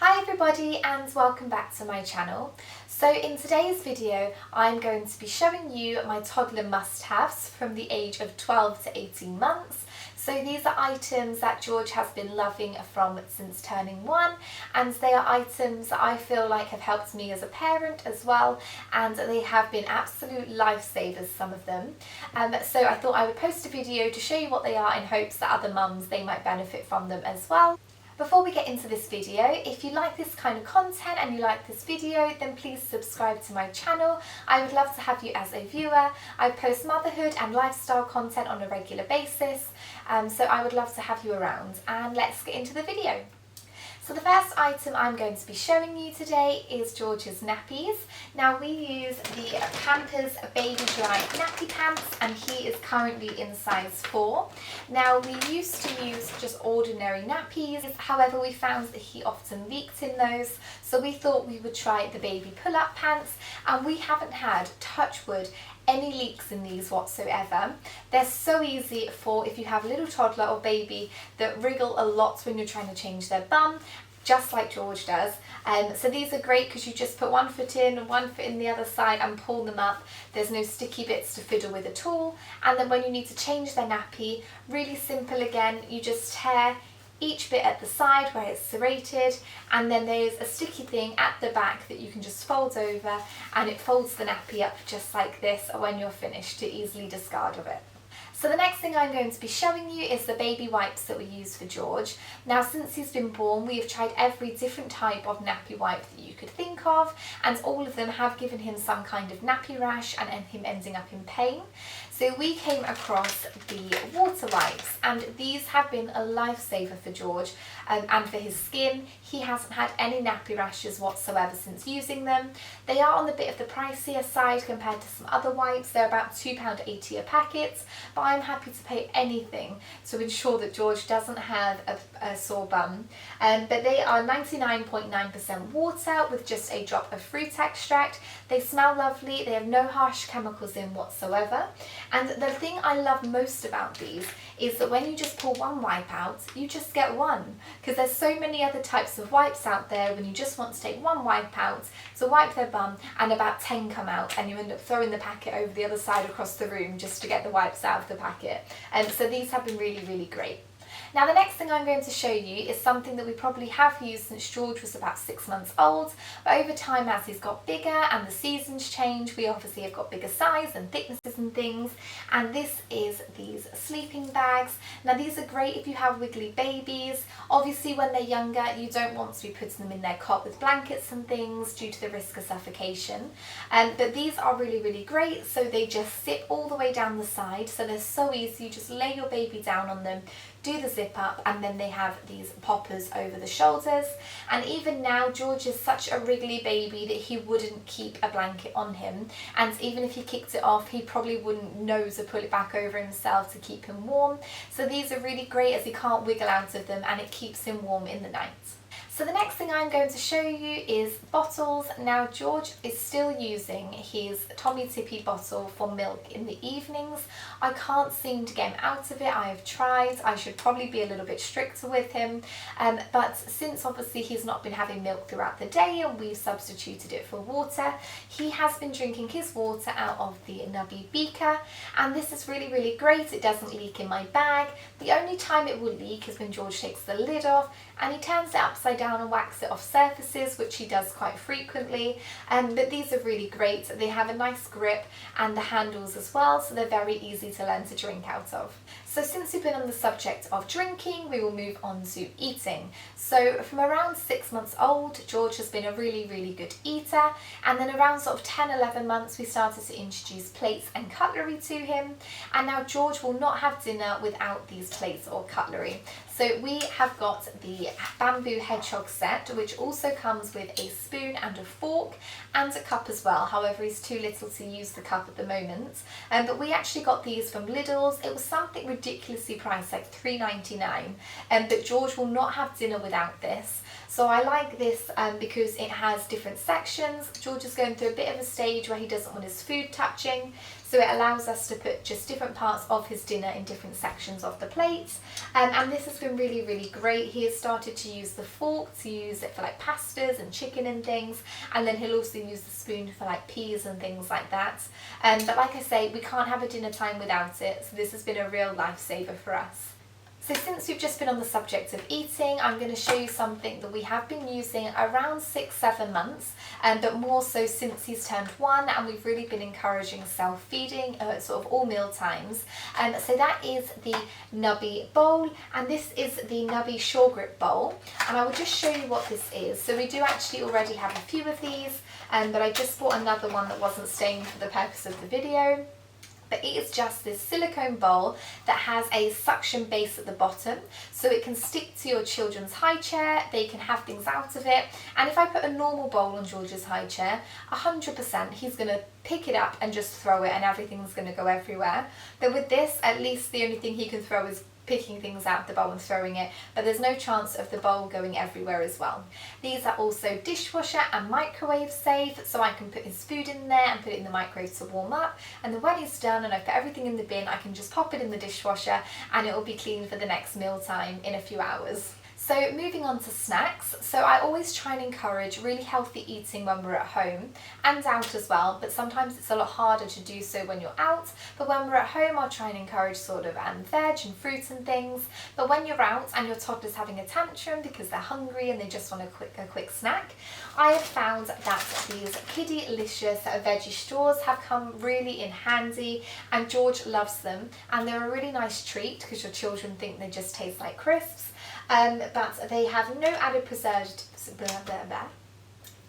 Hi everybody and welcome back to my channel. So in today's video I'm going to be showing you my toddler must-haves from the age of 12 to 18 months. So these are items that George has been loving from since turning 1, and they are items that I feel like have helped me as a parent as well, and they have been absolute lifesavers, some of them. So I thought I would post a video to show you what they are in hopes that other mums, they might benefit from them as well. Before we get into this video, if you like this kind of content and you like this video, then please subscribe to my channel. I would love to have you as a viewer. I post motherhood and lifestyle content on a regular basis, so I would love to have you around. And let's get into the video. So the first item I'm going to be showing you today is George's nappies. Now we use the Pampers Baby Dry Nappy Pants, and he is currently in size 4. Now we used to use just ordinary nappies, however we found that he often leaked in those, so we thought we would try the baby pull-up pants, and we haven't had, touch wood, any leaks in these whatsoever. They're so easy for if you have a little toddler or baby that wriggle a lot when you're trying to change their bum, just like George does. So these are great because you just put one foot in and one foot in the other side and pull them up. There's no sticky bits to fiddle with at all. And then when you need to change their nappy, really simple again, you just tear each bit at the side where it's serrated, and then there's a sticky thing at the back that you can just fold over, and it folds the nappy up just like this when you're finished to easily discard of it. So the next thing I'm going to be showing you is the baby wipes that we use for George. Now since he's been born, we have tried every different type of nappy wipe that you could think of, and all of them have given him some kind of nappy rash and him ending up in pain. So we came across the water wipes, and these have been a lifesaver for George and for his skin. He hasn't had any nappy rashes whatsoever since using them. They are on the bit of the pricier side compared to some other wipes. They're about £2.80 a packet, but I'm happy to pay anything to ensure that George doesn't have a sore bum. But they are 99.9% water with just a drop of fruit extract. They smell lovely, they have no harsh chemicals in whatsoever. And the thing I love most about these is that when you just pull one wipe out, you just get one. Because there's so many other types of wipes out there when you just want to take one wipe out to wipe their bum, and about 10 come out, and you end up throwing the packet over the other side across the room just to get the wipes out of the packet. And so these have been really, really great. Now the next thing I'm going to show you is something that we probably have used since George was about 6 months old, but over time as he's got bigger and the seasons change, we obviously have got bigger size and thicknesses and things, and this is these sleeping bags. Now these are great if you have wiggly babies. Obviously when they're younger you don't want to be putting them in their cot with blankets and things due to the risk of suffocation, but these are really, really great. So they just zip all the way down the side, so they're so easy. You just lay your baby down on them, do the zip up, and then they have these poppers over the shoulders. And even now George is such a wriggly baby that he wouldn't keep a blanket on him, and even if he kicked it off he probably wouldn't know to pull it back over himself to keep him warm. So these are really great as he can't wiggle out of them, and it keeps him warm in the night. So the next thing I'm going to show you is bottles. Now George is still using his Tommy Tippy bottle for milk in the evenings. I can't seem to get him out of it. I have tried. I should probably be a little bit stricter with him, but since obviously he's not been having milk throughout the day and we've substituted it for water, he has been drinking his water out of the Nappy beaker, and this is really, really great. It doesn't leak in my bag. The only time it will leak is when George takes the lid off and he turns it upside down and wax it off surfaces, which he does quite frequently. But these are really great. They have a nice grip and the handles as well, so they're very easy to learn to drink out of. So since we've been on the subject of drinking, we will move on to eating. So from around 6 months old, George has been a really, really good eater, and then around sort of 10-11 months we started to introduce plates and cutlery to him, and now George will not have dinner without these plates or cutlery. So we have got the bamboo hedgehog set, which also comes with a spoon and a fork and a cup as well. However, he's too little to use the cup at the moment. But we actually got these from Lidl's. It was something ridiculously priced, like £3.99. But George will not have dinner without this. So I like this because it has different sections. George is going through a bit of a stage where he doesn't want his food touching. so it allows us to put just different parts of his dinner in different sections of the plate. And this has been really, really great. He has started to use the fork to use it for like pastas and chicken and things, and then he'll also use the spoon for like peas and things like that. But like I say, we can't have a dinner time without it, so this has been a real lifesaver for us. So since we've just been on the subject of eating, I'm going to show you something that we have been using around 6-7 months, but more so since he's turned 1, and we've really been encouraging self-feeding at sort of all meal times. So that is the Nappy bowl, and this is the Nappy shore grip bowl, and I will just show you what this is. So we do actually already have a few of these, but I just bought another one that wasn't staying for the purpose of the video. But it is just this silicone bowl that has a suction base at the bottom, so it can stick to your children's high chair, they can have things out of it, and if I put a normal bowl on George's high chair, 100% he's going to pick it up and just throw it and everything's going to go everywhere. But with this, at least the only thing he can throw is picking things out of the bowl and throwing it, but there's no chance of the bowl going everywhere as well. These are also dishwasher and microwave safe, so I can put his food in there and put it in the microwave to warm up, and then when he's done and I've put everything in the bin, I can just pop it in the dishwasher and it will be clean for the next meal time in a few hours. So moving on to snacks, so I always try and encourage really healthy eating when we're at home and out as well, but sometimes it's a lot harder to do so when you're out. But when we're at home, I'll try and encourage sort of veg and fruit and things. But when you're out and your toddler's having a tantrum because they're hungry and they just want a quick snack, I have found that these Kiddylicious veggie straws have come really in handy, and George loves them, and they're a really nice treat because your children think they just taste like crisps. But they have no added preservatives.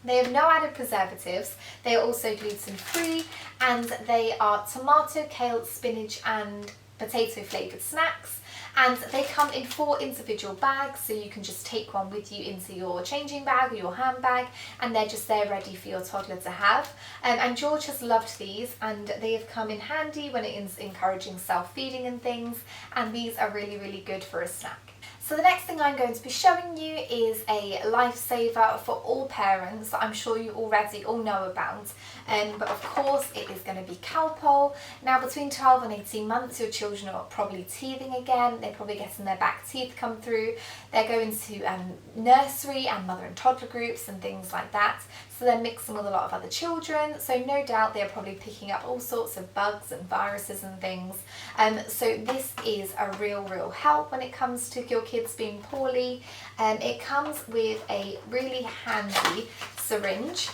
They have no added preservatives. They are also gluten free, and they are tomato, kale, spinach and potato flavoured snacks. And they come in 4 individual bags, so you can just take one with you into your changing bag or your handbag, and they're just there ready for your toddler to have. And George has loved these, and they have come in handy when it is encouraging self-feeding and things, and these are really, really good for a snack. So the next thing I'm going to be showing you is a lifesaver for all parents that I'm sure you already all know about, but of course it is going to be Calpol. Now between 12 and 18 months your children are probably teething again, they're probably getting their back teeth come through, they're going to nursery and mother and toddler groups and things like that, so they're mixing with a lot of other children, so no doubt they're probably picking up all sorts of bugs and viruses and things. So this is a real help when it comes to your kids being poorly. It comes with a really handy syringe.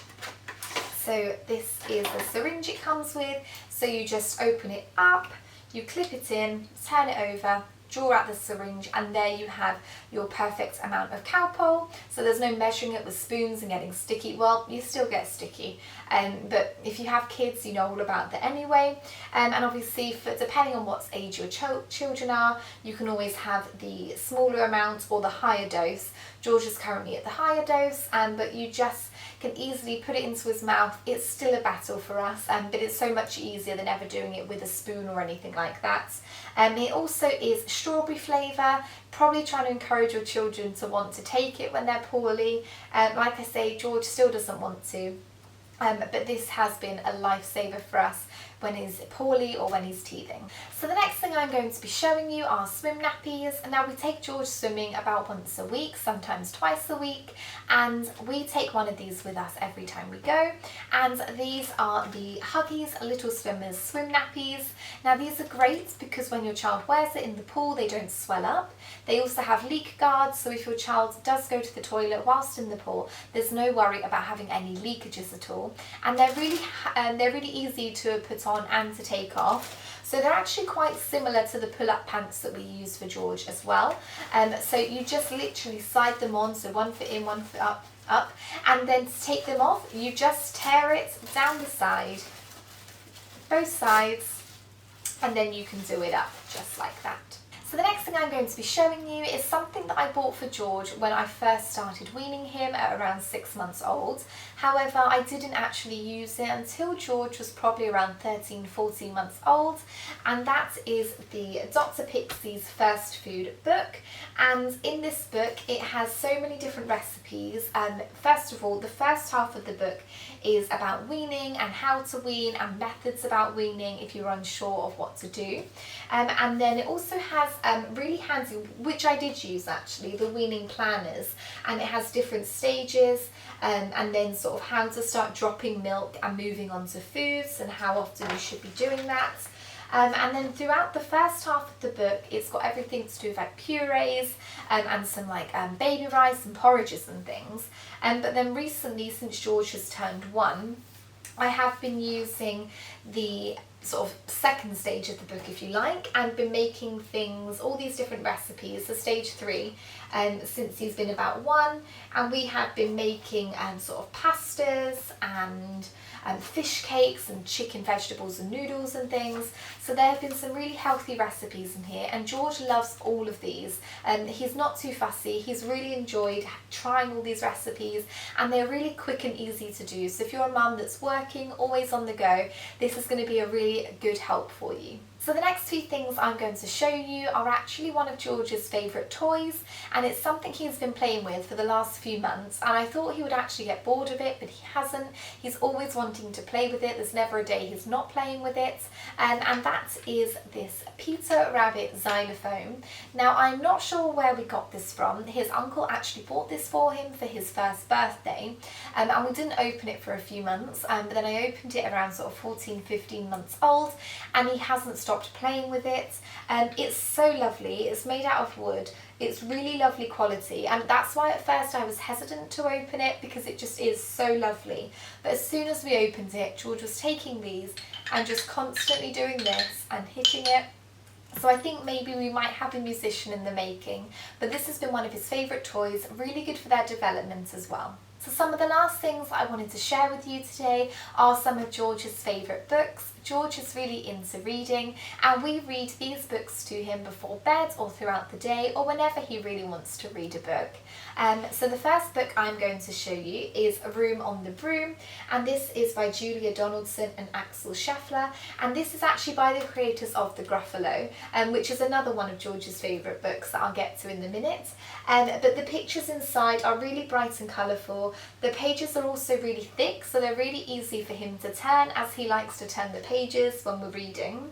So this is the syringe it comes with, so you just open it up, you clip it in, turn it over, draw out the syringe, and there you have your perfect amount of Calpol. So there's no measuring it with spoons and getting sticky. Well, you still get sticky, but if you have kids, you know all about that anyway. And obviously, depending on what age your children are, you can always have the smaller amount or the higher dose. George is currently at the higher dose, but you just can easily put it into his mouth. It's still a battle for us, but it's so much easier than ever doing it with a spoon or anything like that. It also is strawberry flavour, probably trying to encourage your children to want to take it when they're poorly. Like I say, George still doesn't want to, but this has been a lifesaver for us when he's poorly or when he's teething. So the next thing I'm going to be showing you are swim nappies. Now we take George swimming about once a week, sometimes twice a week, and we take one of these with us every time we go. And these are the Huggies Little Swimmers swim nappies. Now these are great because when your child wears it in the pool, they don't swell up. They also have leak guards, so if your child does go to the toilet whilst in the pool, there's no worry about having any leakages at all. And they're really easy to put on and to take off. So they're actually quite similar to the pull-up pants that we use for George as well. So you just literally slide them on, so one foot in, one foot up, and then to take them off, you just tear it down the side, both sides, and then you can do it up just like that. So the next thing I'm going to be showing you is something that I bought for George when I first started weaning him at around 6 months old. However, I didn't actually use it until George was probably around 13, 14 months old, and that is the Dr. Pixie's First Food book. And in this book it has so many different recipes. First of all, the first half of the book is about weaning and how to wean and methods about weaning if you're unsure of what to do. And then it also has really handy, which I did use actually, the weaning planners, and it has different stages and then sort of how to start dropping milk and moving on to foods and how often you should be doing that. And then throughout the first half of the book, it's got everything to do with like purees and some like baby rice and porridges and things. But then recently, since George has turned 1, I have been using the sort of second stage of the book, if you like, and been making things, all these different recipes, so stage 3, since he's been about 1, and we have been making sort of pastas and fish cakes and chicken, vegetables and noodles and things. So there have been some really healthy recipes in here, and George loves all of these. He's not too fussy, he's really enjoyed trying all these recipes, and they're really quick and easy to do. So if you're a mum that's working, always on the go, this is going to be a really good help for you. So the next few things I'm going to show you are actually one of George's favourite toys, and it's something he's been playing with for the last few months, and I thought he would actually get bored of it, but he hasn't. He's always wanting to play with it. There's never a day he's not playing with it, and that is this Peter Rabbit xylophone. Now, I'm not sure where we got this from. His uncle actually bought this for him for his first birthday, and we didn't open it for a few months, but then I opened it around sort of 14, 15 months old, and he hasn't stopped playing with it. It's so lovely. It's made out of wood. It's really lovely quality, and that's why at first I was hesitant to open it, because it just is so lovely. But as soon as we opened it, George was taking these and just constantly doing this and hitting it. So I think maybe we might have a musician in the making, but this has been one of his favourite toys, really good for their development as well. So some of the last things I wanted to share with you today are some of George's favourite books. George is really into reading, and we read these books to him before bed or throughout the day or whenever he really wants to read a book. So the first book I'm going to show you is A Room on the Broom, and this is by Julia Donaldson and Axel Scheffler, and this is actually by the creators of The Gruffalo, which is another one of George's favourite books that I'll get to in a minute. But the pictures inside are really bright and colourful. The pages are also really thick, so they're really easy for him to turn, as he likes to turn the pages when we're reading.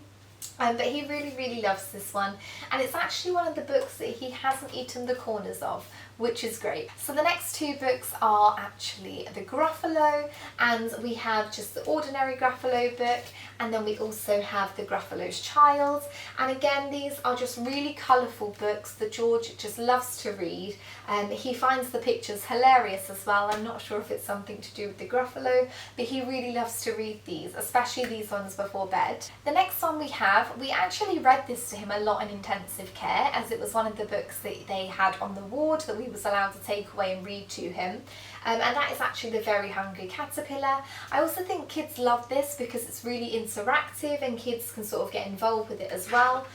But he really loves this one, and it's actually one of the books that he hasn't eaten the corners of, which is great. So the next 2 books are actually The Gruffalo, and we have just the ordinary Gruffalo book, and then we also have The Gruffalo's Child. And again, these are just really colourful books that George just loves to read, and he finds the pictures hilarious as well. I'm not sure if it's something to do with The Gruffalo, but he really loves to read these, especially these ones before bed. The next one we actually read this to him a lot in intensive care, as it was one of the books that they had on the ward that we was allowed to take away and read to him, and that is actually The Very Hungry Caterpillar. I also think kids love this because it's really interactive and kids can sort of get involved with it as well.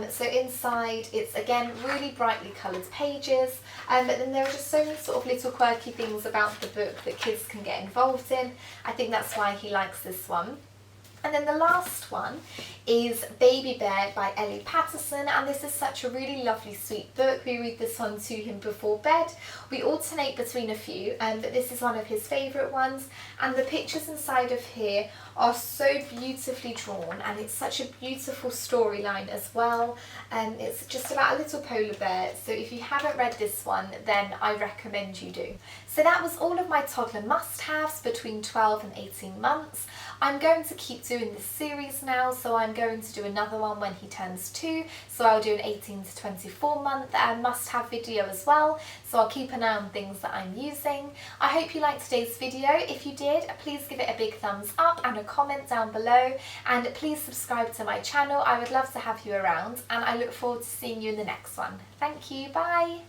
So inside it's again really brightly coloured pages, but then there are just so many sort of little quirky things about the book that kids can get involved in. I think that's why he likes this one. And then the last one is Baby Bear by Ellie Patterson, and this is such a really lovely sweet book. We read this one to him before bed. We alternate between a few, but this is one of his favourite ones, and the pictures inside of here are so beautifully drawn, and it's such a beautiful storyline as well. It's just about a little polar bear, so if you haven't read this one, then I recommend you do. So that was all of my toddler must-haves between 12 and 18 months. I'm going to keep doing this series now, so I'm going to do another one when he turns 2, so I'll do an 18 to 24 month must-have video as well, so I'll keep an eye on things that I'm using. I hope you liked today's video. If you did, please give it a big thumbs up and a comment down below, and please subscribe to my channel. I would love to have you around, and I look forward to seeing you in the next one. Thank you, bye!